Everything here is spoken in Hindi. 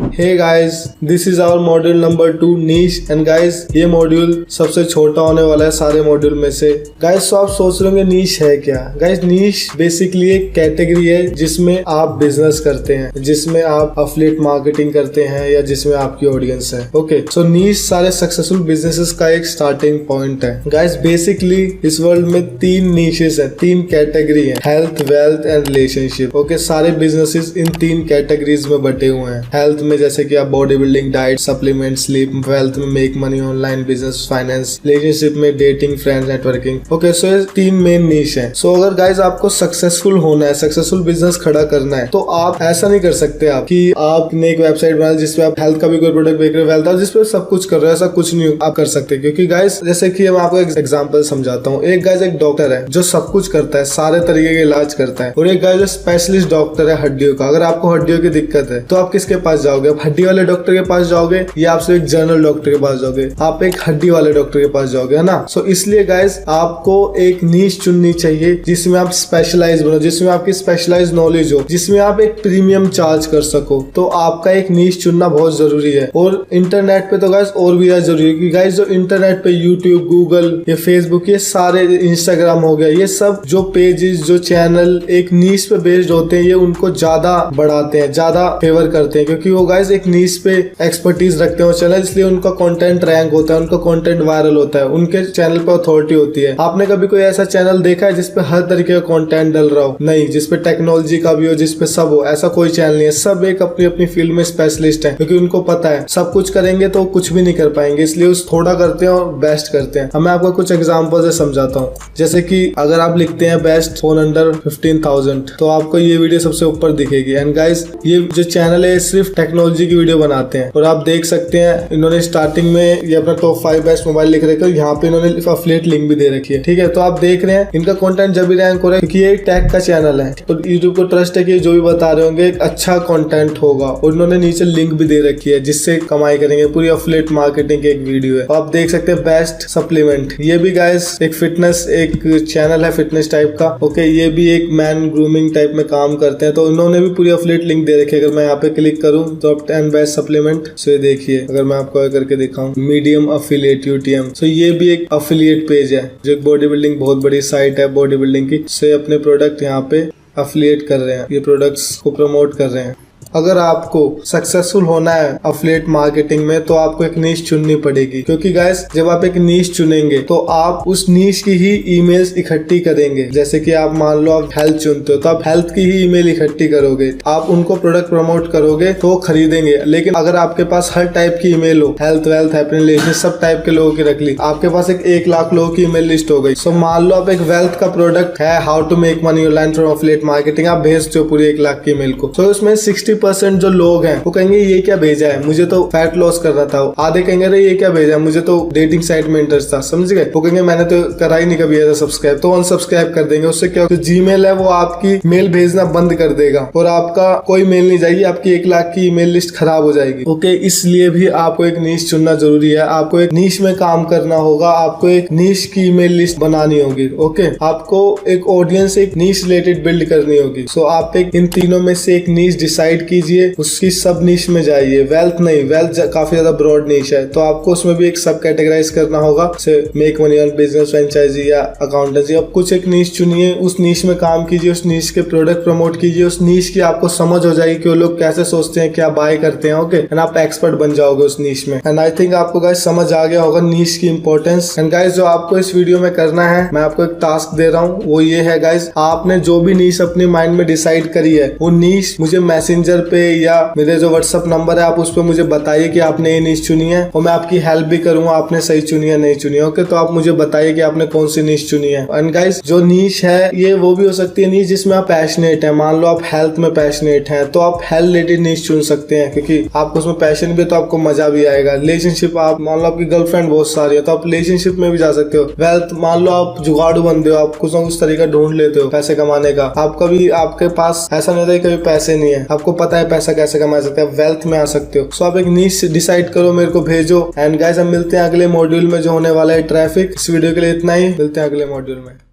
Hey guys, this is our module number 2 niche. And guys, ये मॉड्यूल सबसे छोटा होने वाला है सारे मॉड्यूल में से। गाइस, तो आप सोच रहे होंगे नीश है क्या। गाइस, नीश बेसिकली एक कैटेगरी है जिसमें आप बिजनेस करते हैं, जिसमें आप एफिलिएट मार्केटिंग करते हैं या जिसमें आपकी ऑडियंस है। ओके, सो नीश सारे सक्सेसफुल बिजनेसेस का एक स्टार्टिंग पॉइंट है। गाइस, बेसिकली इस वर्ल्ड में 3 नीशेस है, 3 कैटेगरी है, health, wealth and relationship. Okay, सारे बिजनेसेस इन 3 कैटेगरीज में बटे हुए हैं। हेल्थ में जैसे कि आप body building, diet, supplement, sleep. Wealth में make money, online business, finance. Relationship में dating, friends, networking. Okay, so ये 3 मेन नीश है। सो अगर गाइज आपको सक्सेसफुल होना है, सक्सेसफुल बिजनेस खड़ा करना है, तो आप ऐसा नहीं कर सकते आप कि आपने एक वेबसाइट बना जिसपे आप हेल्थ का भी कोई प्रोडक्ट बेच रहे हो, वेल्थ जिसपे सब कुछ कर रहे हो, ऐसा कुछ नहीं आप कर सकते। क्योंकि गाइज जैसे कि मैं आपको एक एग्जांपल समझाता हूँ। एक गाइज एक डॉक्टर है जो सब कुछ करता है, सारे तरीके के इलाज करता है, और एक गाइज स्पेशलिस्ट डॉक्टर है हड्डियों का। अगर आपको हड्डियों की दिक्कत है तो आप किसके पास जाओगे? आप हड्डी वाले डॉक्टर के पास जाओगे या आप सिर्फ एक जनरल डॉक्टर के पास जाओगे? आप एक हड्डी वाले डॉक्टर के पास जाओगे, है ना। सो इसलिए गाइज आपको एक नीश चुननी चाहिए जिसमें आप स्पेशलाइज बनो, जिसमें आपकी स्पेशलाइज नॉलेज हो, जिसमें आप एक प्रीमियम चार्ज कर सको। तो आपका एक नीश चुनना बहुत जरूरी है। और इंटरनेट पे तो गाइज और भी ज्यादा जरूरी है, क्योंकि गाइज जो इंटरनेट पे यूट्यूब, गूगल, ये फेसबुक, ये सारे, इंस्टाग्राम हो गया, ये सब जो पेजेस, जो चैनल एक नीश पे बेस्ड होते हैं, ये उनको ज्यादा बढ़ाते हैं, ज्यादा फेवर करते हैं, क्योंकि वो गाइज एक नीश पे एक्सपर्टीज रखते हैं चैनल, इसलिए उनका कंटेंट रैंक होता है, उनका कंटेंट वायरल होता है, उनके चैनल पे अथॉरिटी होती है। आपने कभी कोई ऐसा चैनल देखा है जिसपे हर तरीके का कंटेंट डल रहा हो? नहीं, जिसपे टेक्नोलॉजी का भी हो, जिसपे सब हो, ऐसा कोई चैनल नहीं है। सब एक अपनी अपनी फील्ड में स्पेशलिस्ट है, क्योंकि उनको पता है सब कुछ करेंगे तो कुछ भी नहीं कर पाएंगे, इसलिए उस थोड़ा करते हैं और बेस्ट करते हैं। अब मैं आपको कुछ एग्जांपल से समझाता हूँ। जैसे कि अगर आप लिखते हैं बेस्ट फोन अंडर 15,000 तो आपको ये वीडियो सबसे ऊपर दिखेगी। एंड गाइस, ये जो चैनल है सिर्फ टेक्नोलॉजी की वीडियो बनाते हैं, और आप देख सकते हैं इन्होंने स्टार्टिंग में ये अपना टॉप 5 बेस्ट मोबाइल लिख रखा है, यहाँ पे इन्होंने एफिलिएट लिंक भी दे रखी है। ठीक है, तो आप देख रहे हैं इनका कंटेंट जब भी रैंक हो रहा है क्योंकि ये टैग का चैनल है, तो यूट्यूब को ट्रस्ट है कि जो भी बता रहे होंगे एक अच्छा कंटेंट होगा। और इन्होंने नीचे लिंक भी दे रखी है जिससे कमाई करेंगे। पूरी एफिलिएट मार्केटिंग की एक वीडियो है। आप देख सकते हैं बेस्ट सप्लीमेंट, ये भी गाइस एक फिटनेस एक चैनल है, फिटनेस टाइप का। ओके, ये भी एक मैन ग्रूमिंग टाइप में काम करते हैं, तो इन्होंने भी पूरी एफिलिएट लिंक दे रखी है। अगर मैं यहाँ पे क्लिक करूँ तो एंड बेस्ट सप्लीमेंट, सो ये देखिए, अगर मैं आपको करके दिखाऊं, मीडियम एफिलिएट यूटीएम, सो ये भी एक एफिलिएट पेज है जो एक बॉडी बिल्डिंग बहुत बड़ी साइट है बॉडी बिल्डिंग की। से अपने प्रोडक्ट यहाँ पे एफिलिएट कर रहे हैं, ये प्रोडक्ट्स को प्रमोट कर रहे हैं। अगर आपको सक्सेसफुल होना है एफिलिएट मार्केटिंग में तो आपको एक नीश चुननी पड़ेगी, क्योंकि गाइस जब आप एक नीश चुनेंगे तो आप उस नीश की ही ईमेल्स इकट्ठी करेंगे। जैसे कि आप मान लो आप हेल्थ चुनते हो तो आप हेल्थ की ही ईमेल इकट्ठी करोगे, आप उनको प्रोडक्ट प्रमोट करोगे तो खरीदेंगे। लेकिन अगर आपके पास हर टाइप की ईमेल हो, हेल्थ, वेल्थ, हैप्पीनेस, रिलेशनशिप, सब टाइप के लोगों की रख ली, आपके पास एक 1 लाख लोगों की ईमेल लिस्ट हो गई। सो मान लो आप एक वेल्थ का प्रोडक्ट है, how to make money online from affiliate marketing, आप भेजते हो पूरी 1 लाख की ईमेल को। तो उसमें 60% जो लोग हैं वो कहेंगे ये क्या भेजा है, मुझे तो फैट लॉस करना था। आधे कहेंगे अरे ये क्या भेजा है, मुझे तो डेटिंग साइट में इंटरेस्ट था, समझ गए। वो कहेंगे मैंने तो करा ही नहीं कभी ऐसा सब्सक्राइब, तो अनसब्सक्राइब कर देंगे। उससे क्या, जो जीमेल है वो आपकी मेल भेजना बंद कर देगा और आपका कोई मेल नहीं जाएगी, आपकी 1 लाख की ईमेल लिस्ट खराब हो जाएगी। ओके, इसलिए भी आपको एक नीश चुनना जरूरी है। आपको एक नीश में काम करना होगा, आपको एक नीश की ईमेल लिस्ट बनानी होगी। ओके, आपको एक ऑडियंस, एक नीश रिलेटेड बिल्ड करनी होगी। सो आप एक इन तीनों में से एक नीश डिसाइड कीजिए, उसकी सब नीश में जाइए। वेल्थ नहीं, वेल्थ काफी ज्यादा ब्रॉड नीश है, तो आपको उसमें भी एक सब कैटेगराइज करना होगा, जैसे make money on business, franchisee या अकाउंटेंसी। अब कुछ एक नीश चुनिए, उस नीश में काम कीजिए, उस नीश के प्रोडक्ट प्रमोट कीजिए, उस नीश की आपको समझ हो जाएगी कि वो लोग कैसे सोचते हैं, क्या बाय करते हैं। ओके, एंड आप एक्सपर्ट बन जाओगे उस नीश में। एंड आई थिंक आपको गाइस समझ आ गया होगा नीश की इंपॉर्टेंस। एंड गाइस, जो आपको इस वीडियो में करना है, मैं आपको एक टास्क दे रहा हूँ, वो ये है गाइस, आपने जो भी नीश अपने माइंड में डिसाइड करी है वो नीश मुझे मैसेंजर पे या मेरे जो व्हाट्सएप नंबर है आप उस पर मुझे बताइए कि आपने ये नीश चुनी है, और मैं आपकी हेल्प भी करूंगा आपने सही चुनी है नहीं चुनी है। ओके, तो आप मुझे बताइए कि आपने कौन सी नीश चुनी है। एंड गाइस, जो नीश है ये वो भी हो सकती है नीश जिसमें आप पैशनेट है। मान लो आप हेल्थ में पैशनेट हैं तो आप हेल्थ रिलेटेड नीश चुन सकते हैं, क्योंकि आपको उसमें पैशन भी है तो आपको मजा भी आएगा। रिलेशनशिप, आप मान लो आपकी गर्लफ्रेंड बहुत सारी है तो आप रिलेशनशिप में भी जा सकते हो। वेल्थ, मान लो आप जुगाड़ू बंदे हो, आप कुछ ना कुछ तरीका ढूंढ लेते हो पैसे कमाने का। आप कभी, आपके पास ऐसा नहीं होता कभी पैसे नहीं है, आपको पता है पैसा कैसे कमा सकते हैं, वेल्थ में आ सकते हो। सो आप एक नीश डिसाइड करो, मेरे को भेजो। एंड गाइस, हम मिलते हैं अगले मॉड्यूल में जो होने वाला है ट्रैफिक। इस वीडियो के लिए इतना ही, मिलते हैं अगले मॉड्यूल में।